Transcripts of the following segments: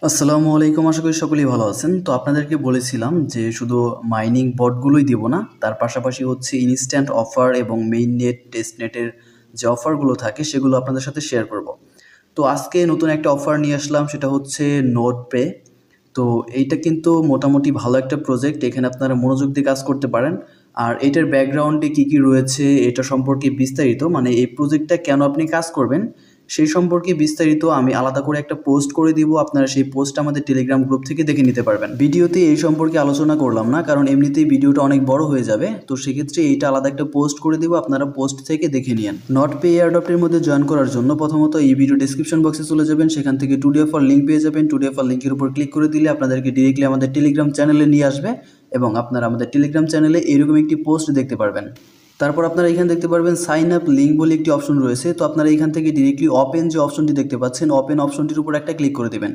আসসালামু আলাইকুম। আশা করি সকলেই ভালো আছেন। তো আপনাদেরকে বলেছিলাম যে শুধু মাইনিং বটগুলোই দিব না, তার পাশাপাশি হচ্ছে ইনস্ট্যান্ট অফার এবং মেইন নেট, টেস্ট নেটের যে অফারগুলো থাকে সেগুলো আপনাদের সাথে শেয়ার করব। তো আজকে নতুন একটা অফার নিয়ে আসলাম, সেটা হচ্ছে নোট পে। তো এইটা কিন্তু মোটামুটি ভালো একটা প্রজেক্ট, এখানে আপনারা মনোযোগ দিয়ে কাজ করতে পারেন। আর এটার ব্যাকগ্রাউন্ডে কী কী রয়েছে এটা সম্পর্কে বিস্তারিত, মানে এই প্রজেক্টটা কেন আপনি কাজ করবেন সেই সম্পর্কে বিস্তারিত আমি আলাদা করে একটা পোস্ট করে দিব। আপনারা সেই পোস্ট আমাদের টেলিগ্রাম গ্রুপ থেকে দেখে নিতে পারবেন। ভিডিওতে এই সম্পর্কে আলোচনা করলাম না, কারণ এমনিতেই ভিডিওটা অনেক বড় হয়ে যাবে। তো সেক্ষেত্রে এইটা আলাদা একটা পোস্ট করে দিব, আপনারা পোস্ট থেকে দেখে নিন। নট পে এয়ারড্রপের মধ্যে জয়েন করার জন্য প্রথমত এই ভিডিও ডেসক্রিপশন বক্সে চলে যাবেন, সেখান থেকে টুডে অফার লিঙ্ক পেয়ে যাবেন। টুডে অফার লিঙ্কের উপর ক্লিক করে দিলে আপনাদেরকে ডিরেক্টলি আমাদের টেলিগ্রাম চ্যানেলে নিয়ে আসবে এবং আপনারা আমাদের টেলিগ্রাম চ্যানেলে এরকম একটি পোস্ট দেখতে পারবেন। তারপর আপনারা এখানে দেখতে পারবেন সাইন আপ লিঙ্ক বলে একটি অপশন রয়েছে। তো আপনারা এখান থেকে ডিরেক্টলি ওপেন যে অপশনটি দেখতে পাচ্ছেন, ওপেন অপশনটির উপর একটা ক্লিক করে দেবেন।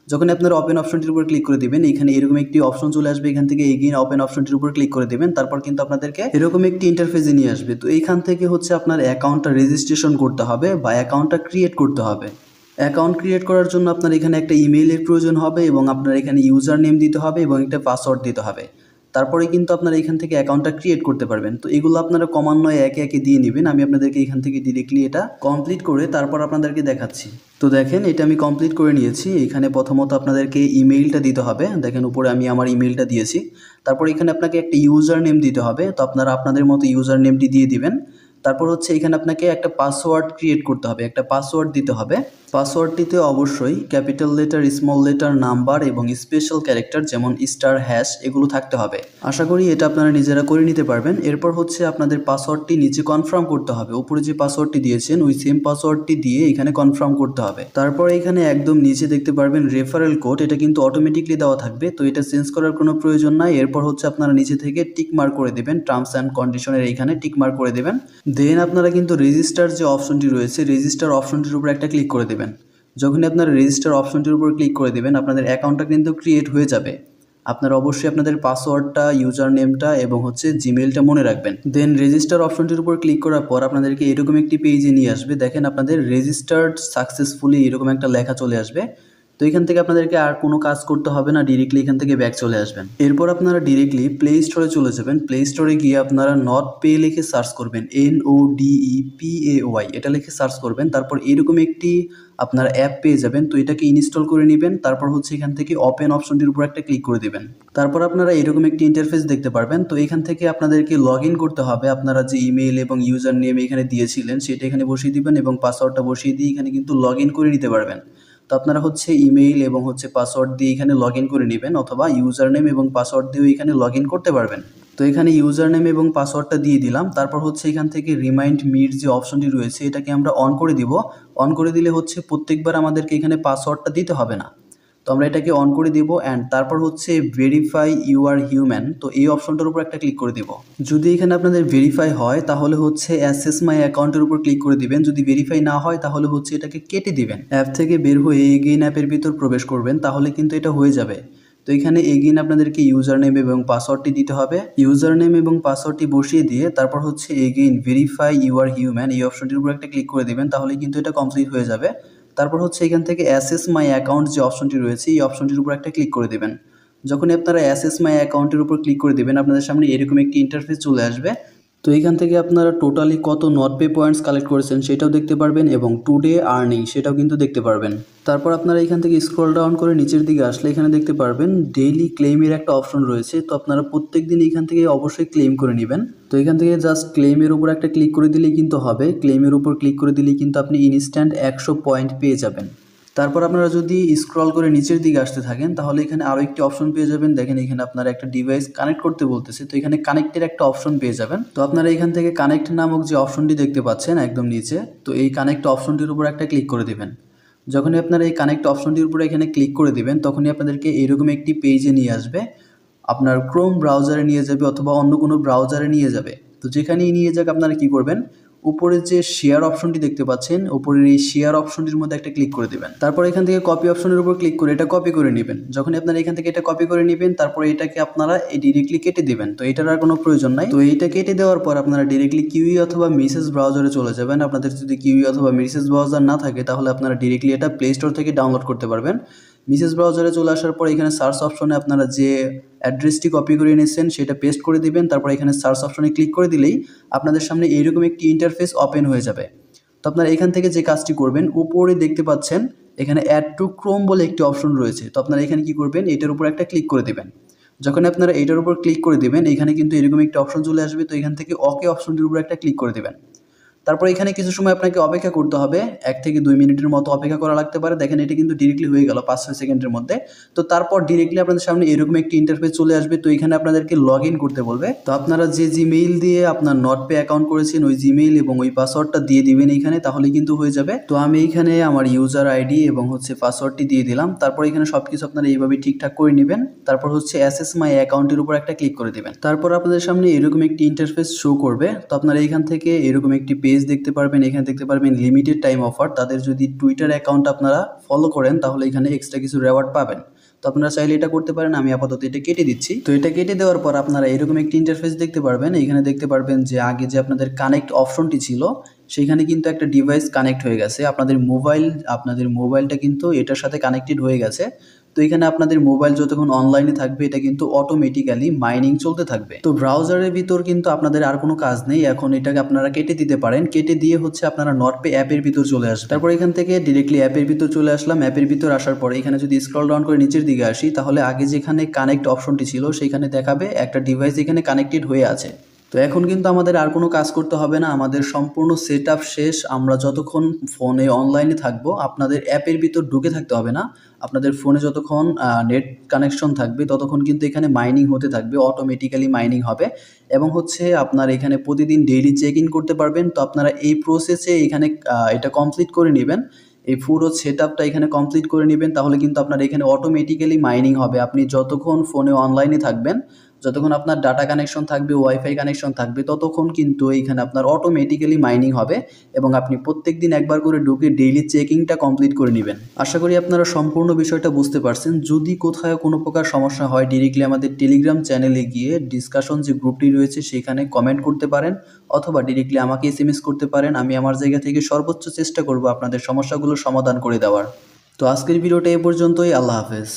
যখন আপনারা ওপেন অপশনটির উপর ক্লিক করে দিবেন, এখানে এরকম একটি অপশন চলে আসবে। এখান থেকে এগেইন ওপেন অপশনটির উপর ক্লিক করে দেবেন। তারপর কিন্তু আপনাদেরকে এরকম একটি ইন্টারফেসে নিয়ে আসবে। তো এইখান থেকে হচ্ছে আপনার অ্যাকাউন্টটা রেজিস্ট্রেশন করতে হবে বা অ্যাকাউন্টটা ক্রিয়েট করতে হবে। অ্যাকাউন্ট ক্রিয়েট করার জন্য আপনার এখানে একটা ইমেইলের প্রয়োজন হবে এবং আপনার এখানে ইউজার নেম দিতে হবে এবং একটা পাসওয়ার্ড দিতে হবে। তারপরে কিন্তু আপনারা এখান থেকে অ্যাকাউন্টটা ক্রিয়েট করতে পারবেন। তো এগুলো আপনারা ক্রমান্বয়ে একে একে দিয়ে নেবেন। আমি আপনাদেরকে এখান থেকে ডিরেক্টলি এটা কমপ্লিট করে তারপর আপনাদেরকে দেখাচ্ছি। তো দেখেন, এটা আমি কমপ্লিট করে নিয়েছি। এখানে প্রথমত আপনাদেরকে ইমেইলটা দিতে হবে। দেখেন উপরে আমি আমার ইমেইলটা দিয়েছি। তারপর এখানে আপনাকে একটা ইউজার নেম দিতে হবে। তো আপনারা আপনাদের মতো ইউজার নেমটি দিয়ে দিবেন। তারপর হচ্ছে এখানে আপনাকে একটা পাসওয়ার্ড ক্রিয়েট করতে হবে, একটা পাসওয়ার্ড দিতে হবে। পাসওয়ার্ডটিতে অবশ্যই capital letter, small letter, number এবং স্পেশাল ক্যারেক্টার যেমন স্টার, হ্যাশ এগুলো থাকতে হবে। আশা করি এটা আপনারা নিজেরা করে নিতে পারবেন। এরপর হচ্ছে আপনাদের পাসওয়ার্ডটি নিচে কনফার্ম করতে হবে। উপরে যে পাসওয়ার্ডটি দিয়েছেন ওই সেম পাসওয়ার্ডটি দিয়ে এখানে কনফার্ম করতে হবে। তারপর এখানে একদম নিচে দেখতে পারবেন রেফারেল কোড, এটা কিন্তু অটোমেটিকলি দেওয়া থাকবে, তো এটা চেঞ্জ করার কোনো প্রয়োজন নাই। এরপর হচ্ছে আপনারা নিচে থেকে টিক মার্ক করে দেবেন, টার্মস অ্যান্ড কন্ডিশনের এইখানে টিক মার্ক করে দেবেন। দেন আপনারা কিন্তু রেজিস্টার যে অপশনটি রয়েছে, রেজিস্টার অপশনটির উপর একটা ক্লিক করে দেবেন। যখনই আপনারা রেজিস্টার অপশনটির উপর ক্লিক করে দেবেন, আপনাদের অ্যাকাউন্টটা কিন্তু ক্রিয়েট হয়ে যাবে। আপনারা অবশ্যই আপনাদের পাসওয়ার্ডটা, ইউজার নেমটা এবং হচ্ছে জিমেইলটা মনে রাখবেন। দেন রেজিস্টার অপশনটির উপর ক্লিক করার পর আপনাদেরকে এরকম একটি পেজে নিয়ে আসবে। দেখেন আপনাদের রেজিস্টার্ড সাকসেসফুলি এরকম একটা লেখা চলে আসবে। তো এখান থেকে আপনাদেরকে আর কোনো কাজ করতে হবে না, ডিরেক্টলি এখান থেকে ব্যাক চলে আসবেন। এরপর আপনারা ডিরেক্টলি প্লে স্টোরে চলে যাবেন। প্লে স্টোরে গিয়ে আপনারা নট পে লিখে সার্চ করবেন, NODEPAY এটা লিখে সার্চ করবেন। তারপর এরকম একটি আপনার অ্যাপ পেয়ে যাবেন। তো এটাকে ইনস্টল করে নেবেন। তারপর হচ্ছে এখান থেকে ওপেন অপশনটির উপর একটা ক্লিক করে দেবেন। তারপর আপনারা এরকম একটি ইন্টারফেস দেখতে পারবেন। তো এখান থেকে আপনাদেরকে লগ ইন করতে হবে। আপনারা যে ইমেইল এবং ইউজার নেম এখানে দিয়েছিলেন সেটা এখানে বসিয়ে দিবেন এবং পাসওয়ার্ডটা বসিয়ে দিয়ে এখানে কিন্তু লগ ইন করে নিতে পারবেন। তো আপনারা হচ্ছে ইমেইল এবং হচ্ছে পাসওয়ার্ড দিয়ে এখানে লগ ইন করে নেবেন, অথবা ইউজার নেম এবং পাসওয়ার্ড দিয়েও এখানে লগ ইন করতে পারবেন। তো এখানে ইউজার নেম এবং পাসওয়ার্ডটা দিয়ে দিলাম। তারপর হচ্ছে এখান থেকে রিমাইন্ড মির যে অপশনটি রয়েছে এটাকে আমরা অন করে দিব। অন করে দিলে হচ্ছে প্রত্যেকবার আমাদেরকে এখানে পাসওয়ার্ডটা দিতে হবে না। তো আমরা এটাকে অন করে দিব। অ্যান্ড তারপর হচ্ছে ভেরিফাই ইউ আর হিউম্যান, তো এই অপশনটার উপর একটা ক্লিক করে দিব। যদি এখানে আপনাদের ভেরিফাই হয় তাহলে হচ্ছে অ্যাসেস মাই অ্যাকাউন্টের উপর ক্লিক করে দিবেন। যদি ভেরিফাই না হয় তাহলে হচ্ছে এটাকে কেটে দিবেন। অ্যাপ থেকে বের হয়ে এগেইন অ্যাপের ভিতর প্রবেশ করবেন, তাহলে কিন্তু এটা হয়ে যাবে। তো এখানে এগেইন আপনাদেরকে ইউজার নেম এবং পাসওয়ার্ডটি দিতে হবে। ইউজার নেম এবং পাসওয়ার্ডটি বসিয়ে দিয়ে তারপর হচ্ছে again verify you are human এই অপশনটির উপর একটা ক্লিক করে দিবেন, তাহলে কিন্তু এটা কমপ্লিট হয়ে যাবে। তারপর হচ্ছে এখান থেকে অ্যাসেস মাই অ্যাকাউন্ট যে অপশনটি রয়েছে এই অপশনটির উপর একটা ক্লিক করে দেবেন। যখনই আপনারা অ্যাসেস মাই অ্যাকাউন্টের উপর ক্লিক করে দেবেন, আপনাদের সামনে এরকম একটি ইন্টারফেস চলে আসবে। তো এইখান থেকে আপনারা টোটালি কত নট পে পয়েন্টস কালেক্ট করেছেন সেটাও দেখতে পারবেন এবং টুডে আর্নিং সেটাও কিন্তু দেখতে পারবেন। তারপর আপনারা এখান থেকে স্ক্রল ডাউন করে নিচের দিকে আসলে এখানে দেখতে পারবেন ডেইলি ক্লেমের একটা অপশন রয়েছে। তো আপনারা প্রত্যেক দিন এখান থেকে অবশ্যই ক্লেম করে নেবেন। তো এখান থেকে জাস্ট ক্লেমের উপর একটা ক্লিক করে দিলেই কিন্তু হবে। ক্লেমের উপর ক্লিক করে দিলেই কিন্তু আপনি ইনস্ট্যান্ট 100 পয়েন্ট পেয়ে যাবেন। তারপর আপনারা যদি স্ক্রল করে নিচের দিকে আসতে থাকেন তাহলে এখানে আরও একটি অপশন পেয়ে যাবেন। দেখেন এখানে আপনারা একটা ডিভাইস কানেক্ট করতে বলতেছে, তো এখানে কানেক্টের একটা অপশন পেয়ে যাবেন। তো আপনারা এখান থেকে কানেক্ট নামক যে অপশনটি দেখতে পাচ্ছেন একদম নিচে, তো এই কানেক্ট অপশনটির উপর একটা ক্লিক করে দেবেন। যখনই আপনারা এই কানেক্ট অপশনটির উপরে এখানে ক্লিক করে দেবেন তখনই আপনাদেরকে এরকম একটি পেজে নিয়ে আসবে। আপনার ক্রোম ব্রাউজারে নিয়ে যাবে অথবা অন্য কোনো ব্রাউজারে নিয়ে যাবে। তো যেখানেই নিয়ে যাক আপনারা কি করবেন, উপরে যে শেয়ার অপশনটি দেখতে পাচ্ছেন উপরের এই শেয়ার অপশনটির মধ্যে একটা ক্লিক করে দেবেন। তারপর এখান থেকে কপি অপশনের উপর ক্লিক করে এটা কপি করে নেবেন। যখন আপনারা এখান থেকে এটা কপি করে নেবেন তারপর এটাকে আপনারা ডিরেক্টলি কেটে দেবেন। তো এটার আর কোনো প্রয়োজন নাই। তো এইটা কেটে দেওয়ার পর আপনারা ডিরেক্টলি কিউই অথবা মিসেস ব্রাউজারে চলে যাবেন। আপনাদের যদি কিউই অথবা মিসেস ব্রাউজার না থাকে তাহলে আপনারা ডিরেক্টলি এটা প্লে স্টোর থেকে ডাউনলোড করতে পারবেন। মিসেস ব্রাউজারে চলে আসার পর এখানে সার্চ অপশনে আপনারা যে অ্যাড্রেসটি কপি করে নিয়েছেন সেটা পেস্ট করে দিবেন। তারপর এখানে সার্চ অপশনে ক্লিক করে দিলেই আপনাদের সামনে এইরকম একটি ইন্টারফেস ওপেন হয়ে যাবে। তো আপনারা এখান থেকে যে কাজটি করবেন, উপরে দেখতে পাচ্ছেন এখানে অ্যাড টু ক্রোম বলে একটি অপশন রয়েছে। তো আপনারা এখানে কি করবেন, এটার উপর একটা ক্লিক করে দেবেন। যখন আপনারা এটার উপর ক্লিক করে দিবেন, এখানে কিন্তু এরকম একটা অপশন চলে আসবে। তো এখান থেকে ওকে অপশনটির উপর একটা ক্লিক করে দিবেন। তারপর এখানে কিছু সময় আপনাকে অপেক্ষা করতে হবে, 1 থেকে 2 মিনিটের মতো অপেক্ষা করা লাগতে পারে। দেখেন এটা কিন্তু ডিরেক্টলি হয়ে গেল 5-6 সেকেন্ডের মধ্যে। তো তারপর ডিরেক্টলি আপনাদের সামনে এরকম একটি ইন্টারফেস চলে আসবে। তো এখানে আপনাদেরকে লগ ইন করতে বলবে। তো আপনারা যে জিমেইল দিয়ে আপনার নটপে অ্যাকাউন্ট করেছেন ওই জিমেইল এবং ওই পাসওয়ার্ডটা দিয়ে দিবেন এইখানে, তাহলে কিন্তু হয়ে যাবে। তো আমি এইখানে আমার ইউজার আইডি এবং পাসওয়ার্ডটি দিয়ে দিলাম। তারপর এখানে সবকিছু আপনারা এইভাবে ঠিকঠাক করে নেবেন। তারপর অ্যাসেস মাই অ্যাকাউন্টের উপর একটা ক্লিক করে দিবেন। তারপর আপনাদের সামনে এরকম একটি ইন্টারফেস শো করবে। তো আপনারা এইখান থেকে এরকম একটি পেজ দেখতে পারবেন। এখানে দেখতে পারবেন লিমিটেড টাইম অফার। তাদের যদি টুইটার অ্যাকাউন্ট আপনারা ফলো করেন তাহলে এখানে এক্সট্রা কিছু রেওয়ার্ড পাবেন। তো আপনারা চাইলে এটা করতে পারেন। আমি আপাতত এটা কেটে দিচ্ছি। তো এটা কেটে দেওয়ার পর আপনারা এরকম একটি ইন্টারফেস দেখতে পারবেন। এখানে দেখতে পারবেন যে আগে যে আপনাদের কানেক্ট অপশনটি ছিল সেইখানে কিন্তু একটা ডিভাইস কানেক্ট হয়ে গেছে। আপনাদের মোবাইলটা কিন্তু এটার সাথে কানেক্টেড হয়ে গেছে। তো এখানে আপনাদের মোবাইল যতক্ষণ অনলাইনে থাকবে এটা কিন্তু অটোমেটিক্যালি মাইনিং চলতে থাকবে। তো ব্রাউজারের ভিতর কিন্তু আপনাদের আর কোনো কাজ নেই। এখন এটাকে আপনারা কেটে দিতে পারেন। কেটে দিয়ে আপনারা নটপে অ্যাপের ভিতর চলে আসবেন। তারপর এখান থেকে ডিরেক্টলি অ্যাপের ভিতর চলে আসলাম। অ্যাপের ভিতর আসার পরে এখানে যদি স্ক্রল ডাউন করে নিচের দিকে আসি তাহলে আগে যেখানে কানেক্ট অপশনটি ছিল সেখানে দেখাবে একটা ডিভাইস এখানে কানেক্টেড হয়ে আছে। তো এখন কিন্তু আমাদের আর কোনো কাজ করতে হবে না। আমাদের সম্পূর্ণ সেট আপ শেষ। আমরা যতক্ষণ ফোনে অনলাইনে থাকবো আপনাদের অ্যাপের ভিতর ঢুকে থাকতে হবে না। আপনাদের ফোনে যতক্ষণ নেট কানেকশন থাকবে ততক্ষণ কিন্তু এখানে মাইনিং হতে থাকবে, অটোমেটিক্যালি মাইনিং হবে। এবং আপনার এখানে প্রতিদিন ডেইলি চেক ইন করতে পারবেন। তো আপনারা এই প্রসেসে এখানে এটা কমপ্লিট করে নেবেন। এই পুরো সেট আপটা এখানে কমপ্লিট করে নেবেন, তাহলে কিন্তু আপনার এখানে অটোমেটিক্যালি মাইনিং হবে। আপনি যতক্ষণ ফোনে অনলাইনে থাকবেন, যতক্ষণ আপনার ডাটা কানেকশন থাকবে, ওয়াইফাই কানেকশন থাকবে, ততক্ষণ কিন্তু এইখানে আপনার অটোমেটিক্যালি মাইনিং হবে এবং আপনি প্রত্যেকদিন একবার করে ঢুকে ডেইলি চেকিংটা কমপ্লিট করে নেবেন। আশা করি আপনারা সম্পূর্ণ বিষয়টা বুঝতে পারছেন। যদি কোথাও কোনো প্রকার সমস্যা হয় ডিরেক্টলি আমাদের টেলিগ্রাম চ্যানেলে গিয়ে ডিসকাশন যে গ্রুপটি রয়েছে সেখানে কমেন্ট করতে পারেন, অথবা ডিরেক্টলি আমাকে SMS করতে পারেন। আমি আমার জায়গা থেকে সর্বোচ্চ চেষ্টা করব আপনাদের সমস্যাগুলো সমাধান করে দেওয়ার। তো আজকের ভিডিওটা এ পর্যন্তই। আল্লাহ হাফেজ।